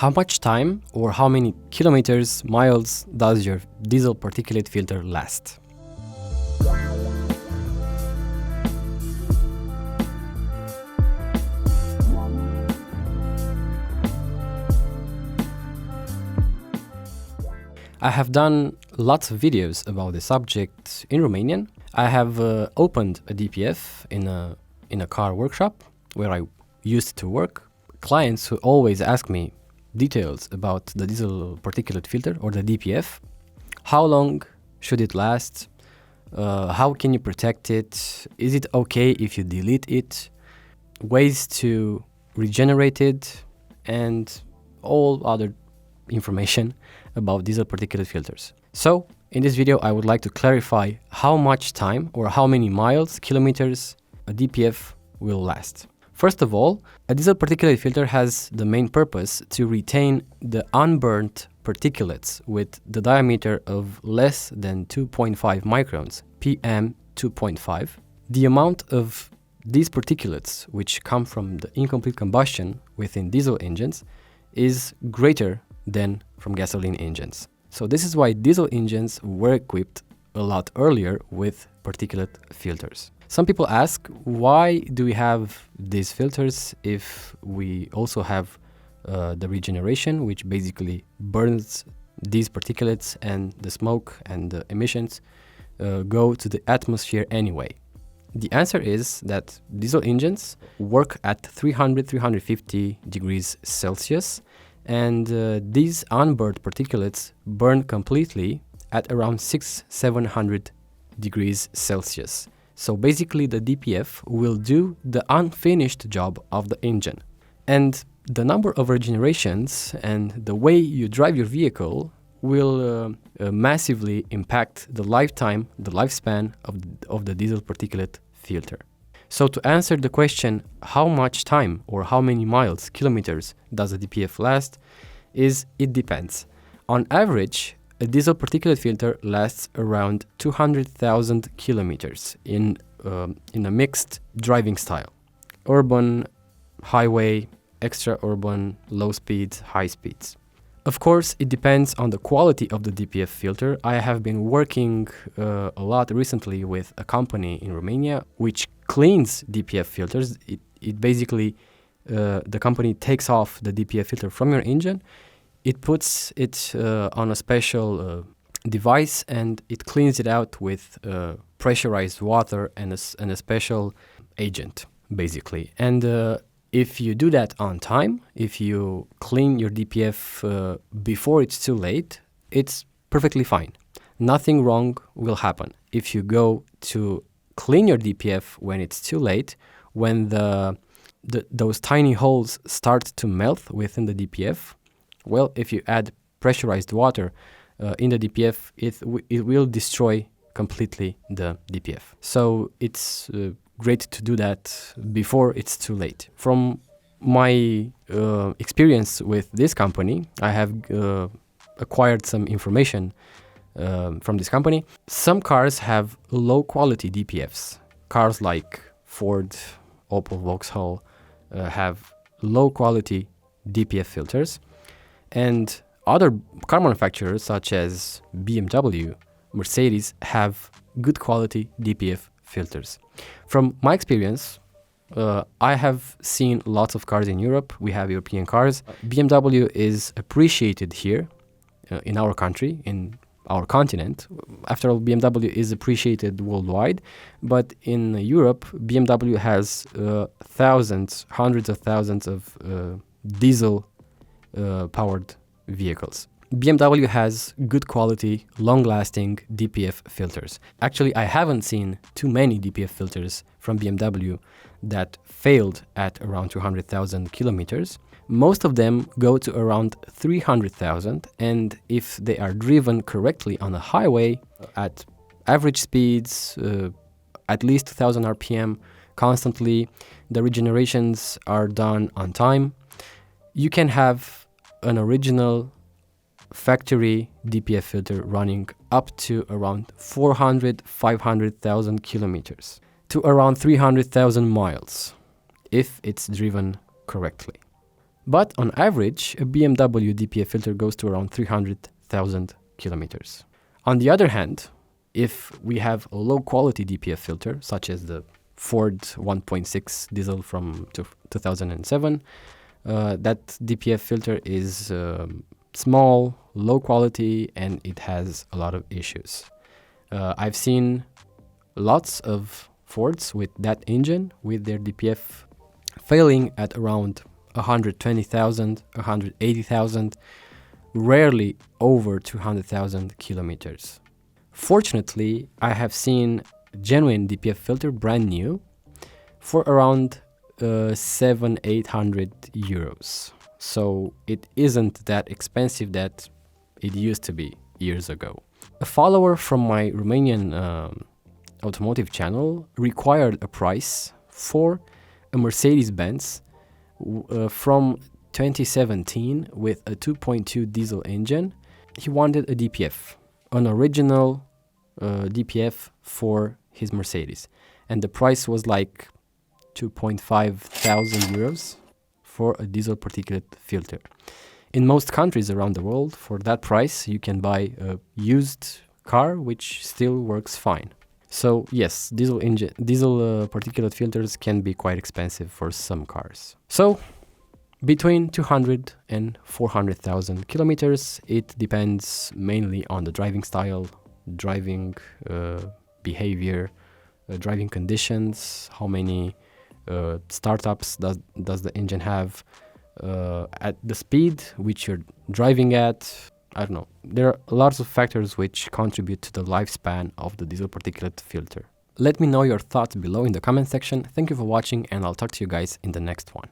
How much time or how many kilometers, miles does your diesel particulate filter last? I have done lots of videos about the subject in Romanian. I have opened a DPF in a car workshop where I used to work. Clients who always ask me details about the diesel particulate filter or the DPF. How long should it last? How can you protect it? Is it okay if you delete it? Ways to regenerate it, and all other information about diesel particulate filters. So in this video I would like to clarify how much time or how many miles, kilometers a DPF will last. First of all, a diesel particulate filter has the main purpose to retain the unburnt particulates with the diameter of less than 2.5 microns, PM 2.5. The amount of these particulates which come from the incomplete combustion within diesel engines is greater than from gasoline engines. So this is why diesel engines were equipped a lot earlier with particulate filters. Some people ask, why do we have these filters if we also have the regeneration, which basically burns these particulates, and the smoke and the emissions go to the atmosphere anyway? The answer is that diesel engines work at 300-350 degrees Celsius, and these unburned particulates burn completely at around 600-700 degrees Celsius. So basically the DPF will do the unfinished job of the engine. And the number of regenerations and the way you drive your vehicle will massively impact the lifetime, the lifespan of the diesel particulate filter. So to answer the question, how much time or how many miles, kilometers does a DPF last, it depends. On average, a diesel particulate filter lasts around 200,000 kilometers in a mixed driving style: urban, highway, extra-urban, low speeds, high speeds. Of course, it depends on the quality of the DPF filter. I have been working a lot recently with a company in Romania which cleans DPF filters. It basically, the company takes off the DPF filter from your engine. It puts it on a special device and it cleans it out with pressurized water and a special agent, basically. And if you do that on time, if you clean your DPF before it's too late, it's perfectly fine. Nothing wrong will happen. If you go to clean your DPF when it's too late, when those tiny holes start to melt within the DPF, well, if you add pressurized water in the DPF, it will destroy completely the DPF. So it's great to do that before it's too late. From my experience with this company, I have acquired some information from this company. Some cars have low quality DPFs. Cars like Ford, Opel, Vauxhall have low quality DPF filters. And other car manufacturers such as BMW, Mercedes have good quality DPF filters. From my experience, I have seen lots of cars in Europe. We have European cars. BMW is appreciated here in our country, in our continent. After all, BMW is appreciated worldwide, but in Europe, BMW has thousands, hundreds of thousands of diesel powered vehicles. BMW has good quality, long-lasting DPF filters. Actually, I haven't seen too many DPF filters from BMW that failed at around 200,000 kilometers. Most of them go to around 300,000, and if they are driven correctly on a highway at average speeds, at least 1000 RPM constantly, the regenerations are done on time, you can have an original factory DPF filter running up to around 500,000 kilometers to around 300,000 miles if it's driven correctly. But on average, a BMW DPF filter goes to around 300,000 kilometers. On the other hand, if we have a low quality DPF filter, such as the Ford 1.6 diesel from 2007, that DPF filter is small, low quality, and it has a lot of issues. I've seen lots of Fords with that engine, with their DPF failing at around 120,000, 180,000, rarely over 200,000 kilometers. Fortunately, I have seen genuine DPF filter brand new for around 700-800 euros. So it isn't that expensive that it used to be years ago. A follower from my Romanian automotive channel required a price for a Mercedes-Benz from 2017 with a 2.2 diesel engine. He wanted a DPF, an original DPF for his Mercedes, and the price was like 2,500 euros for a diesel particulate filter. In most countries around the world, for that price, you can buy a used car which still works fine. So yes, diesel particulate filters can be quite expensive for some cars. So between 200 and 400,000 kilometers, it depends mainly on the driving style, driving behavior, driving conditions, how many startups does the engine have, at the speed which you're driving at. I don't know. There are lots of factors which contribute to the lifespan of the diesel particulate filter. Let me know your thoughts below in the comment section. Thank you for watching, and I'll talk to you guys in the next one.